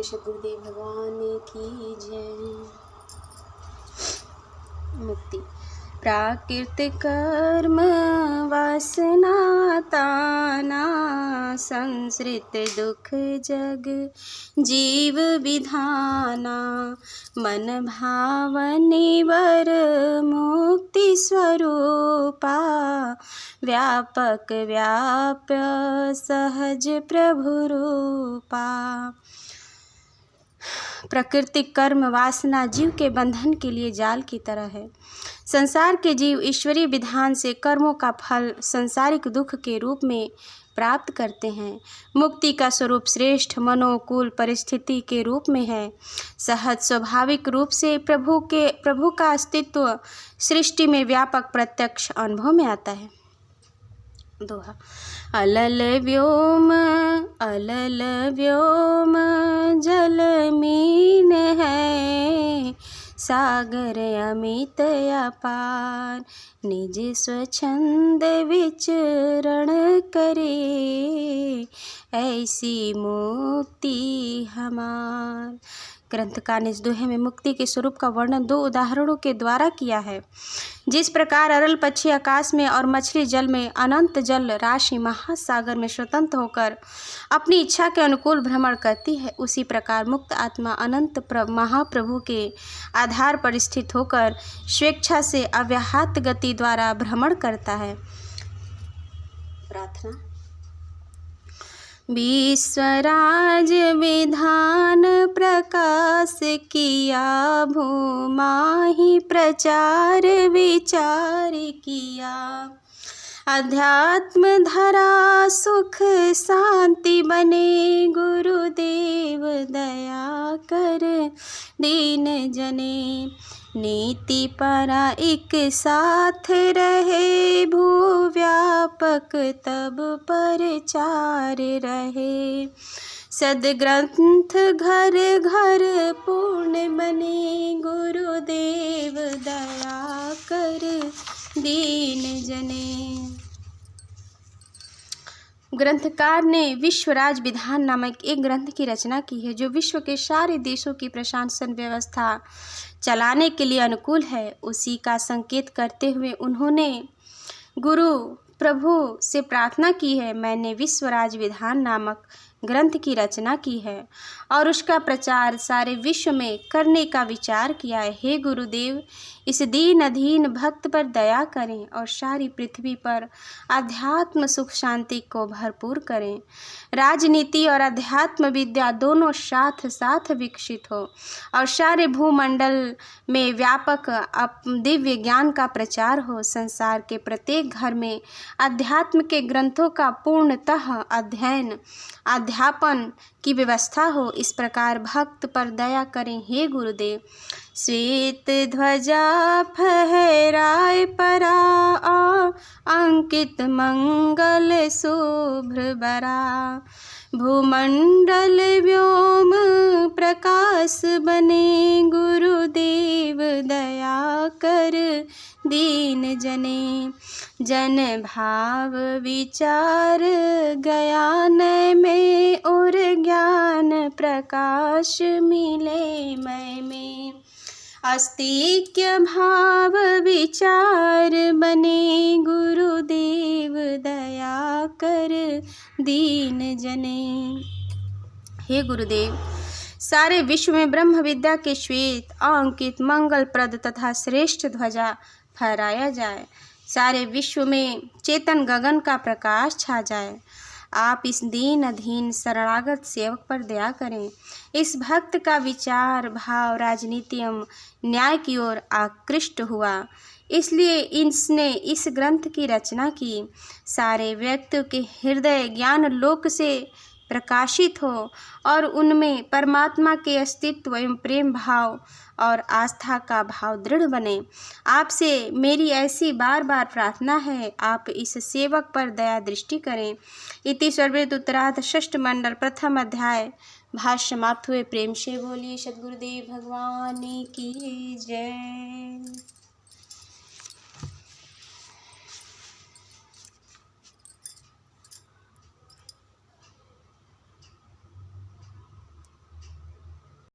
सद्गुरुदेव भगवान की जय। मुक्ति। प्राकृतिक कर्म वासना ताना, संसृत दुख जग जीव विधाना। मन भावनी वर मुक्ति स्वरूपा, व्यापक व्याप्य सहज प्रभु रूपा। प्राकृतिक कर्म वासना जीव के बंधन के लिए जाल की तरह है। संसार के जीव ईश्वरीय विधान से कर्मों का फल संसारिक दुख के रूप में प्राप्त करते हैं। मुक्ति का स्वरूप श्रेष्ठ मनोकूल परिस्थिति के रूप में है। सहज स्वाभाविक रूप से प्रभु का अस्तित्व सृष्टि में व्यापक प्रत्यक्ष अनुभव में आता है। दोहा। अलल व्योम जल मीन है, सागर अमित अपार। निज स्वच्छंद विचरण करे, ऐसी मुक्ति हमार। ग्रंथकार ने इस दोहे में मुक्ति के स्वरूप का वर्णन दो उदाहरणों के द्वारा किया है। जिस प्रकार अरल पक्षी आकाश में और मछली जल में अनंत जल राशि महासागर में स्वतंत्र होकर अपनी इच्छा के अनुकूल भ्रमण करती है, उसी प्रकार मुक्त आत्मा अनंत महाप्रभु के आधार पर स्थित होकर स्वेच्छा से अव्याहत गति द्वारा भ्रमण करता है। प्रार्थना। विश्वराज विधान प्रकाश किया, भूमाहि प्रचार विचार किया। अध्यात्म धरा सुख शांति बने, गुरुदेव दया कर दीन जने। नीति परा एक साथ रहे, भूव्यापक तब प्रचार रहे। सदग्रंथ घर घर पूर्ण बने, गुरुदेव दया कर दीन जने। ग्रंथकार ने विश्वराज विधान नामक एक ग्रंथ की रचना की है, जो विश्व के सारे देशों की प्रशासन व्यवस्था चलाने के लिए अनुकूल है। उसी का संकेत करते हुए उन्होंने गुरु प्रभु से प्रार्थना की है। मैंने विश्वराज विधान नामक ग्रंथ की रचना की है और उसका प्रचार सारे विश्व में करने का विचार किया है। हे गुरुदेव, इस दीन अधीन भक्त पर दया करें और सारी पृथ्वी पर अध्यात्म सुख शांति को भरपूर करें। राजनीति और अध्यात्म विद्या दोनों साथ साथ विकसित हो और सारे भूमंडल में व्यापक दिव्य ज्ञान का प्रचार हो। संसार के प्रत्येक घर में अध्यात्म के ग्रंथों का पूर्णतः अध्ययन अध्यापन की व्यवस्था हो। इस प्रकार भक्त पर दया करें हे गुरुदेव। श्वेत ध्वजा फहराए परा, अंकित मंगल शुभ्र बरा। भूमंडल व्योम प्रकाश बने, गुरुदेव दया कर दीन जने। जन भाव विचार ज्ञान में और ज्ञान प्रकाश मिले मय में। अस्तिक्य भाव विचार बने, गुरुदेव दया कर दीन जने। हे गुरुदेव, सारे विश्व में ब्रह्म विद्या के श्वेत अंकित मंगलप्रद तथा श्रेष्ठ ध्वजा फहराया जाए। सारे विश्व में चेतन गगन का प्रकाश छा जाए। आप इस दीन अधीन शरणागत सेवक पर दया करें। इस भक्त का विचार भाव राजनीति एवं न्याय की ओर आकृष्ट हुआ, इसलिए इसने इस ग्रंथ की रचना की। सारे व्यक्तियों के हृदय ज्ञान लोक से प्रकाशित हो और उनमें परमात्मा के अस्तित्व एवं प्रेम भाव और आस्था का भाव दृढ़ बने। आपसे मेरी ऐसी बार बार प्रार्थना है, आप इस सेवक पर दया दृष्टि करें। इति सर्वेद उत्तरार्ध षष्ठ मंडल प्रथम अध्याय भाष्य समाप्त हुए। प्रेम से बोलिए सद्गुरुदेव भगवान की जय।